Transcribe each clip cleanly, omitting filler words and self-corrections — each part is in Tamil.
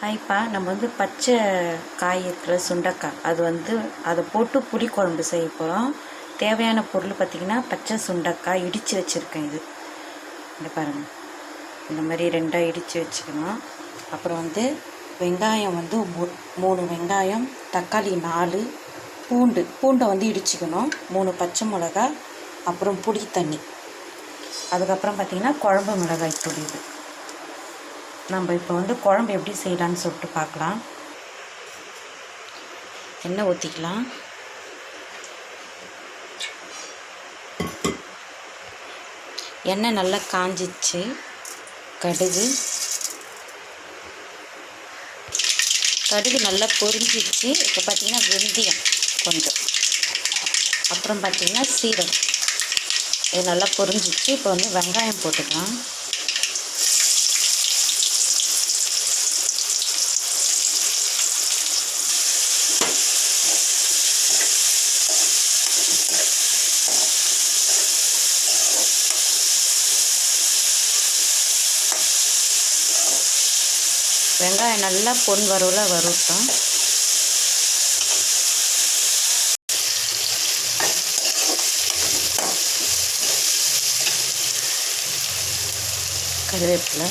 ஹாய்ப்பா, நம்ம பச்சை காய் இருக்கிற சுண்டைக்காய் அதை போட்டு புளி குழம்பு செய்ய போகிறோம். தேவையான பொருள் பார்த்திங்கன்னா பச்சை சுண்டைக்காய் இடித்து வச்சுருக்கேன். இந்த பாருங்கள், இந்த மாதிரி ரெண்டாக இடித்து வச்சுக்கணும். அப்புறம் வெங்காயம் 3 வெங்காயம், தக்காளி 4, பூண்டை இடிச்சிக்கணும், 3 பச்சை மிளகா, அப்புறம் புளி தண்ணி, அதுக்கப்புறம் பார்த்திங்கன்னா குழம்பு மிளகாய் தூள். இது நம்ம இப்போ குழம்பு எப்படி செய்யலான்னு சொல்லிட்டு பார்க்கலாம். எண்ணெய் ஊற்றிக்கலாம். எண்ணெய் நல்லா காஞ்சிச்சு. கடுகு நல்லா பொரிஞ்சிச்சு. இப்போ பார்த்திங்கன்னா வெந்தயம் கொஞ்சம், அப்புறம் பார்த்திங்கன்னா சீரகம், இது நல்லா பொரிஞ்சிச்சு. இப்போ வெங்காயம் போட்டுக்கலாம். வெங்காயம் நல்லா பொன் வறுவலாக வறுத்தோம். கருவேப்பிலை,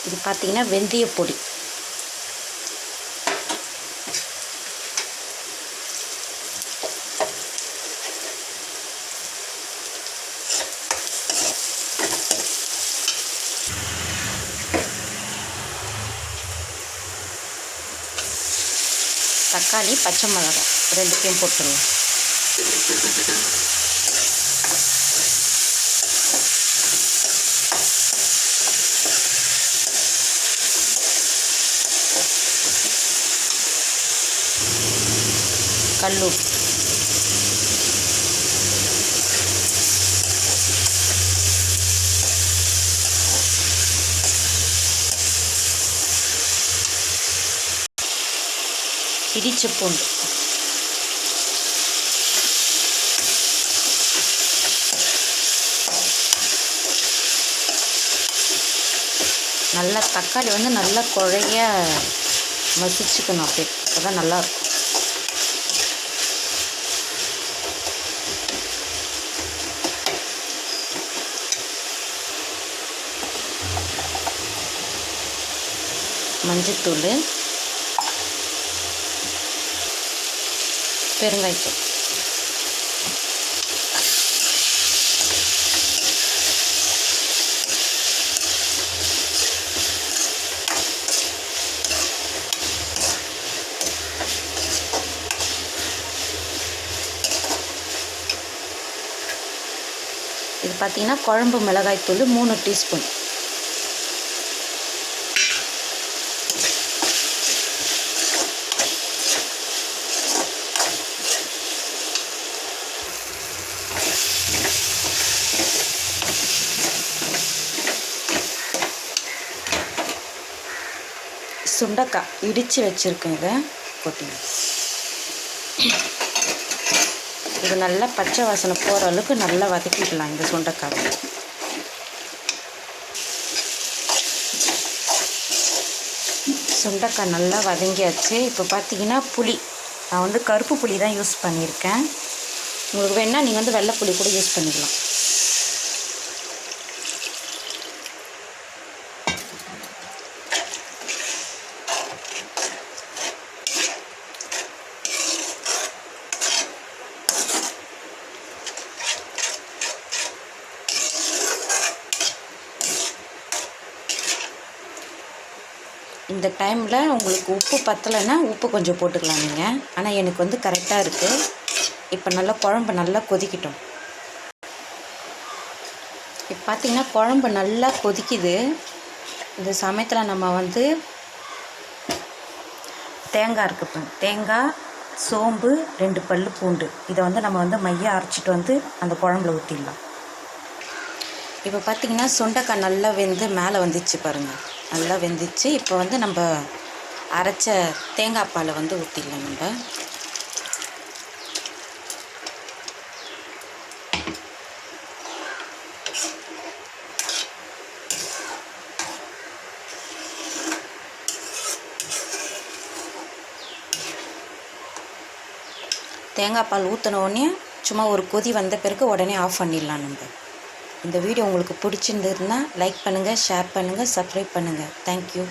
இது பார்த்திங்கன்னா வெந்தய பொடி, தக்காளி, பச்சை மிளகாய் ரெண்டுத்தையும் போட்டுருவோம். கல்லுப்பு, இடிச்ச பூண்டு, நல்லா தக்காளி நல்லா குழைய மசிச்சுக்கணும். அப்படியே அப்போதான் நல்லாயிருக்கும். மஞ்சத்தூள், பெருங்காயத்தூள், இது பார்த்திங்கன்னா குழம்பு மிளகாய்த்தூள் 3 டீஸ்பூன். சுண்டைக்காய் இடித்து வச்சுருக்கேன், இதை கொட்டிங்க. இது நல்லா பச்சை வாசனை போகிற அளவுக்கு நல்லா வதக்கிக்கலாம். இந்த சுண்டைக்காய் நல்லா வதங்கியாச்சு. இப்போ பார்த்திங்கன்னா புளி, நான் கருப்பு புளி தான் யூஸ் பண்ணியிருக்கேன். உங்களுக்கு வேணால் நீங்கள் வெள்ளை புளி கூட யூஸ் பண்ணிக்கலாம். இந்த டைமில் உங்களுக்கு உப்பு பத்தலைன்னா உப்பு கொஞ்சம் போட்டுக்கலாம் நீங்கள். ஆனால் எனக்கு கரெக்டாக இருக்குது. இப்போ நல்லா குழம்பு நல்லா கொதிக்கட்டும். இப்போ பார்த்திங்கன்னா குழம்பு நல்லா கொதிக்குது. இந்த சமயத்தில் நம்ம தேங்காய் இருக்குது, தேங்காய், சோம்பு, 2 பல்லு பூண்டு, இதை நம்ம மையாக அரைச்சிட்டு அந்த குழம்புல ஊற்றிடலாம். இப்போ பார்த்திங்கன்னா சுண்டைக்காய் நல்லா வெந்து மேலே வந்துச்சு பாருங்கள், நல்லா வெந்துச்சு. இப்போ வந்து நம்ம அரைச்ச தேங்காய் பாலை வந்து ஊற்றிடலாம். நம்ம தேங்காய் பால் ஊற்றின உடனே சும்மா ஒரு கொதி வந்த பிறகு உடனே ஆஃப் பண்ணிடலாம். நம்ம இந்த வீடியோ உங்களுக்கு பிடிச்சிருந்ததுன்னா லைக் பண்ணுங்கள், ஷேர் பண்ணுங்கள், சப்ஸ்கிரைப் பண்ணுங்கள். தேங்க்யூ.